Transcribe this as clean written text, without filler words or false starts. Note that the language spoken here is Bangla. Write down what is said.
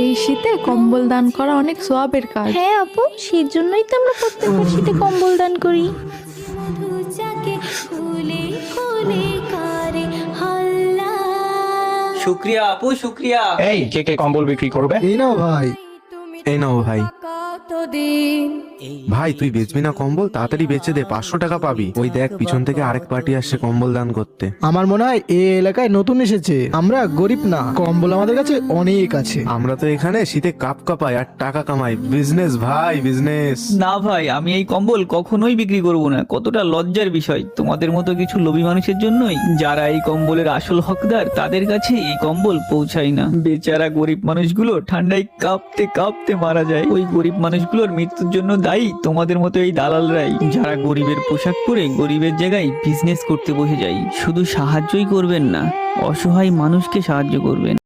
এই শীতে কম্বল দান করা অনেক সওয়াবের কাজ। হ্যাঁ আপু, সেই জন্যই তো আমরা প্রত্যেকবার শীতে কম্বল দান করি। শুক্রিয়া আপু, শুক্রিয়া। এই কে কে কম্বল বিক্রি করবে? এই নাও ভাই। এই নাও ভাই। ভাই তুই বেচবি না কম্বল? তাড়াতাড়ি বেচে দে, 500 টাকা পাবি। ওই দেখ পিছন থেকে আরেক পার্টি আসছে কম্বল দান করতে। আমার মনে হয় এই এলাকায় নতুন এসেছে। আমরা গরিব না, কম্বল আমাদের কাছে অনেক আছে। আমরা তো এখানে শীতে কাপ কাপাই আর টাকা কামাই। বিজনেস ভাই, বিজনেস। না ভাই, আমি এই কম্বল কখনোই বিক্রি করব না। কতটা লজ্জার বিষয় তোমাদের মতো কিছু লোভী মানুষের জন্যই। যারা এই কম্বলের আসল হকদার তাদের কাছে এই কম্বল পৌঁছায় না। বেচারা গরিব মানুষগুলো ঠান্ডায় কাঁপতে কাঁপতে মারা যায়। ওই গরিব মানুষগুলোর মৃত্যুর জন্য দায়ী তোমাদের মতো এই দালালরাই, যারা গরিবের পোশাক পরে গরিবের জায়গায় বিজনেস করতে বসে যায়। শুধু সাহায্যই করবেন না, অসহায় মানুষকে সাহায্য করবেন।